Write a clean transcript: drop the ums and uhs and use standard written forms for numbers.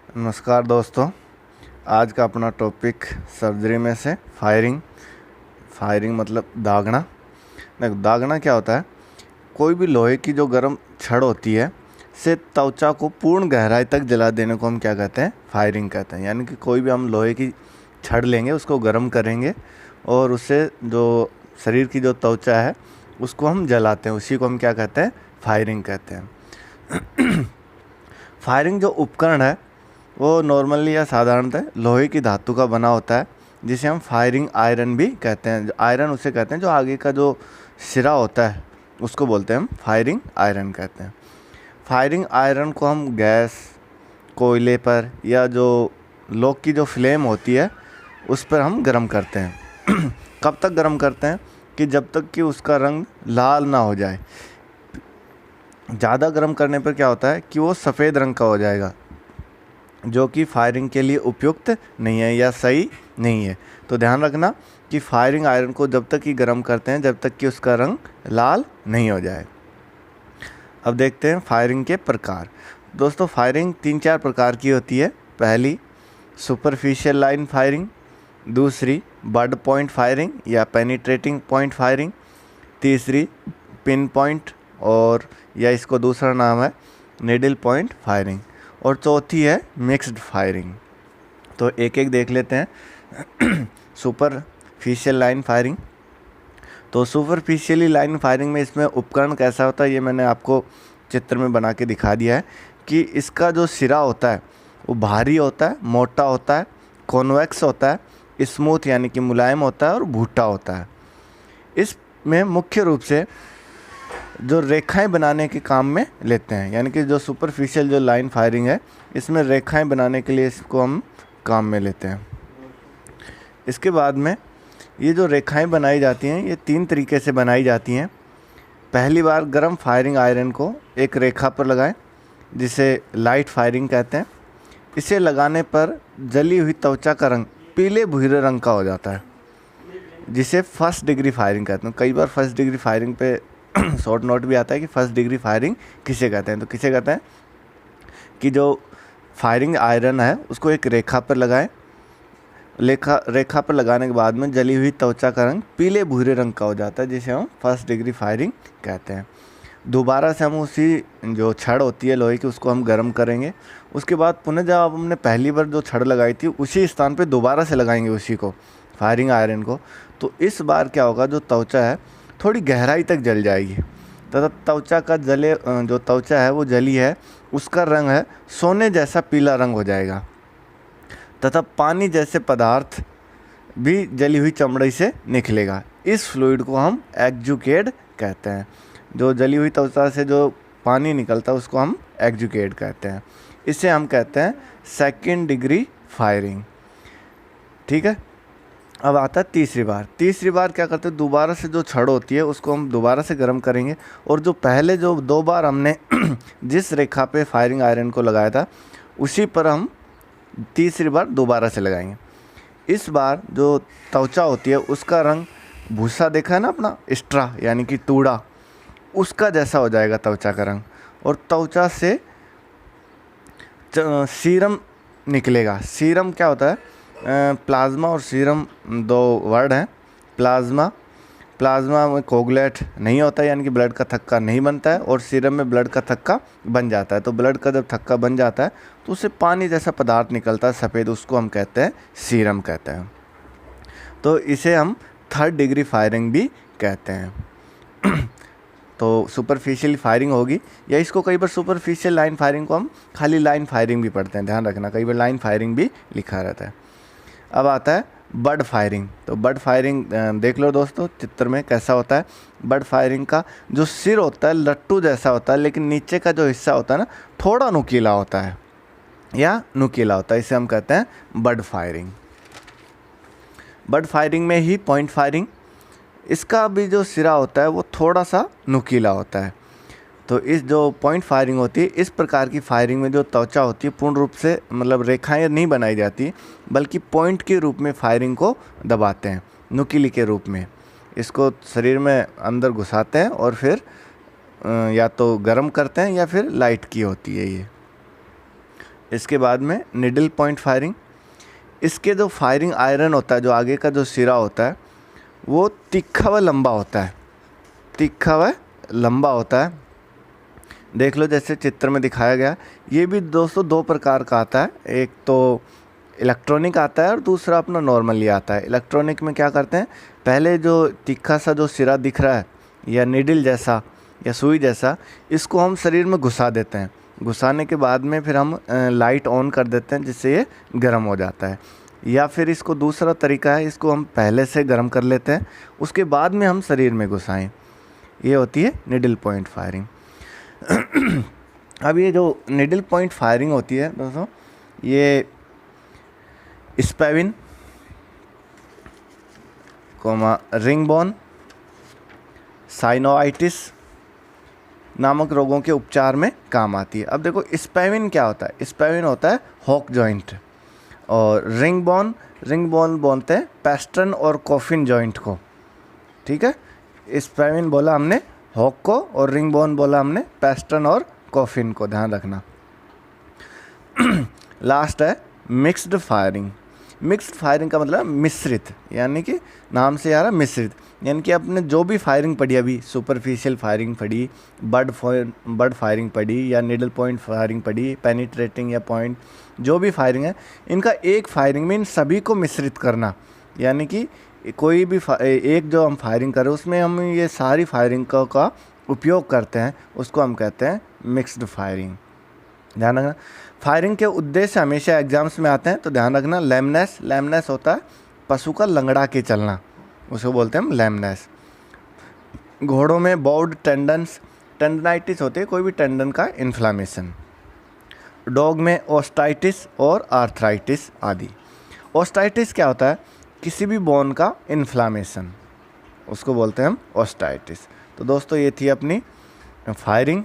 नमस्कार दोस्तों। आज का अपना टॉपिक सर्जरी में से फायरिंग। फायरिंग मतलब दागना। देखो, दागना क्या होता है? कोई भी लोहे की जो गर्म छड़ होती है से त्वचा को पूर्ण गहराई तक जला देने को हम क्या कहते हैं? फायरिंग कहते हैं। यानी कि कोई भी हम लोहे की छड़ लेंगे, उसको गर्म करेंगे और उससे जो शरीर की जो त्वचा है उसको हम जलाते हैं, उसी को हम क्या कहते हैं? फायरिंग कहते हैं। फायरिंग जो उपकरण है वो नॉर्मली या साधारणतः लोहे की धातु का बना होता है, जिसे हम फायरिंग आयरन भी कहते हैं। आयरन उसे कहते हैं जो आगे का जो सिरा होता है उसको बोलते हैं हम फायरिंग आयरन कहते हैं। फायरिंग आयरन को हम गैस, कोयले पर या जो लोग की जो फ्लेम होती है उस पर हम गर्म करते हैं। कब तक गर्म करते हैं? कि जब तक कि उसका रंग लाल ना हो जाए। ज़्यादा गर्म करने पर क्या होता है कि वो सफ़ेद रंग का हो जाएगा, जो कि फायरिंग के लिए उपयुक्त नहीं है या सही नहीं है। तो ध्यान रखना कि फायरिंग आयरन को जब तक ही गर्म करते हैं जब तक कि उसका रंग लाल नहीं हो जाए। अब देखते हैं फायरिंग के प्रकार। दोस्तों, फायरिंग 3-4 प्रकार की होती है। पहली सुपरफिशियल लाइन फायरिंग, दूसरी बड पॉइंट फायरिंग या पेनिट्रेटिंग पॉइंट फायरिंग, तीसरी पिन पॉइंट और या इसको दूसरा नाम है निडल पॉइंट फायरिंग, और चौथी है मिक्स्ड फायरिंग। तो एक एक देख लेते हैं। Superficial line firing. तो सुपरफिशियली लाइन फायरिंग में इसमें उपकरण कैसा होता है ये मैंने आपको चित्र में बना के दिखा दिया है कि इसका जो सिरा होता है वो भारी होता है, मोटा होता है, कॉन्वेक्स होता है, स्मूथ यानी कि मुलायम होता है और भूटा होता है। इसमें मुख्य रूप से जो रेखाएं बनाने के काम में लेते हैं, यानी कि जो सुपरफिशियल जो लाइन फायरिंग है इसमें रेखाएं बनाने के लिए इसको हम काम में लेते हैं। इसके बाद में ये जो रेखाएं बनाई जाती हैं ये 3 तरीके से बनाई जाती हैं। पहली बार गर्म फायरिंग आयरन को एक रेखा पर लगाएं, जिसे लाइट फायरिंग कहते हैं। इसे लगाने पर जली हुई त्वचा का रंग पीले भूरे रंग का हो जाता है, जिसे फर्स्ट डिग्री फायरिंग कहते हैं। कई बार फर्स्ट डिग्री फायरिंग पे शॉर्ट नोट भी आता है कि फर्स्ट डिग्री फायरिंग किसे कहते हैं। तो किसे कहते हैं कि जो फायरिंग आयरन है उसको एक रेखा पर लगाएं। रेखा पर लगाने के बाद में जली हुई त्वचा का रंग पीले भूरे रंग का हो जाता है, जिसे हम फर्स्ट डिग्री फायरिंग कहते हैं। दोबारा से हम उसी जो छड़ होती है लोहे की उसको हम गर्म करेंगे। उसके बाद पुनः जब हमने पहली बार जो छड़ लगाई थी उसी स्थान पे दोबारा से लगाएंगे उसी को, फायरिंग आयरन को। तो इस बार क्या होगा, जो त्वचा है थोड़ी गहराई तक जल जाएगी तथा त्वचा का जो त्वचा है वो जली है उसका रंग है सोने जैसा पीला रंग हो जाएगा तथा पानी जैसे पदार्थ भी जली हुई चमड़ी से निकलेगा। इस फ्लूइड को हम एक्जुकेट कहते हैं। जो जली हुई त्वचा से जो पानी निकलता है उसको हम एक्जुकेट कहते हैं। इसे हम कहते हैं सेकंड डिग्री फायरिंग। ठीक है। अब आता है तीसरी बार। तीसरी बार क्या करते हैं, दोबारा से जो छड़ होती है उसको हम दोबारा से गर्म करेंगे और जो पहले जो 2 बार हमने जिस रेखा पे फायरिंग आयरन को लगाया था उसी पर हम तीसरी बार दोबारा से लगाएंगे। इस बार जो त्वचा होती है उसका रंग भूसा देखा है ना अपना, स्ट्रा यानी कि तूड़ा, उसका जैसा हो जाएगा त्वचा का रंग। और त्वचा से सीरम निकलेगा। सीरम क्या होता है? प्लाज्मा और सीरम 2 वर्ड हैं। प्लाज्मा में कोगुलेट नहीं होता है, यानी कि ब्लड का थक्का नहीं बनता है, और सीरम में ब्लड का थक्का बन जाता है। तो ब्लड का जब थक्का बन जाता है तो उससे पानी जैसा पदार्थ निकलता है सफ़ेद, उसको हम कहते हैं सीरम कहते हैं। तो इसे हम थर्ड डिग्री फायरिंग भी कहते हैं। तो सुपरफिशियल फायरिंग होगी, या इसको कई बार सुपरफिशियल लाइन फायरिंग को हम खाली लाइन फायरिंग भी पढ़ते हैं। ध्यान रखना, कई बार लाइन फायरिंग भी लिखा रहता है। अब आता है बड फायरिंग। तो बड फायरिंग देख लो दोस्तों चित्र में कैसा होता है। बड फायरिंग का जो सिर होता है लट्टू जैसा होता है, लेकिन नीचे का जो हिस्सा होता है ना थोड़ा नुकीला होता है या नुकीला होता है, इसे हम कहते हैं बड फायरिंग। बड फायरिंग में ही पॉइंट फायरिंग, इसका भी जो सिरा होता है वो थोड़ा सा नुकीला होता है। तो इस जो पॉइंट फायरिंग होती है, इस प्रकार की फायरिंग में जो त्वचा होती है पूर्ण रूप से मतलब रेखाएं नहीं बनाई जाती, बल्कि पॉइंट के रूप में फायरिंग को दबाते हैं, नुकीली के रूप में। इसको शरीर में अंदर घुसाते हैं और फिर या तो गर्म करते हैं या फिर लाइट की होती है ये। इसके बाद में निडल पॉइंट फायरिंग। इसके जो फायरिंग आयरन होता है, जो आगे का जो सिरा होता है वो तीखा व लंबा होता है, तीखा व लंबा होता है। देख लो जैसे चित्र में दिखाया गया। ये भी दोस्तों दो प्रकार का आता है, एक तो इलेक्ट्रॉनिक आता है और दूसरा अपना नॉर्मली आता है। इलेक्ट्रॉनिक में क्या करते हैं, पहले जो तीखा सा जो सिरा दिख रहा है या निडल जैसा या सुई जैसा, इसको हम शरीर में घुसा देते हैं। घुसाने के बाद में फिर हम लाइट ऑन कर देते हैं जिससे ये गर्म हो जाता है। या फिर इसको दूसरा तरीका है, इसको हम पहले से गर्म कर लेते हैं, उसके बाद में हम शरीर में घुसाएं। ये होती है निडल पॉइंट फायरिंग। अब ये जो निडल पॉइंट फायरिंग होती है दोस्तों, ये स्पैविन रिंगबोन साइनोआइटिस नामक रोगों के उपचार में काम आती है। अब देखो स्पैविन क्या होता है, स्पैविन होता है हॉक जॉइंट, और रिंगबोन बोलते हैं पेस्टन और कॉफिन जॉइंट को। ठीक है, स्पैविन बोला हमने हॉक को और रिंगबोन बोला हमने पेस्टन और कॉफिन को, ध्यान रखना। लास्ट है मिक्स्ड फायरिंग। मिक्स्ड फायरिंग का मतलब मिश्रित, यानी कि नाम से आ रहा मिश्रित, यानी कि आपने जो भी फायरिंग पढ़ी, अभी सुपरफिशियल फायरिंग पढ़ी, बर्ड फायरिंग पढ़ी, या निडल पॉइंट फायरिंग पढ़ी, पेनिट्रेटिंग या पॉइंट, जो भी फायरिंग है, इनका एक फायरिंग में इन सभी को मिश्रित करना। यानी कि कोई भी एक जो हम फायरिंग करें उसमें हम ये सारी फायरिंग का उपयोग करते हैं, उसको हम कहते हैं मिक्स्ड फायरिंग। ध्यान रखना, फायरिंग के उद्देश्य हमेशा एग्जाम्स में आते हैं, तो ध्यान रखना। लैमनेस होता है पशु का लंगड़ा के चलना, उसको बोलते हैं हम लैमनेस। घोड़ों में बाउड टेंडनाइटिस होती है, कोई भी टेंडन का इन्फ्लामेशन। डॉग में ओस्टाइटिस और आर्थराइटिस आदि। ओस्टाइटिस क्या होता है, किसी भी बोन का इन्फ्लामेशन, उसको बोलते हैं हम ओस्टाइटिस। तो दोस्तों ये थी अपनी फायरिंग।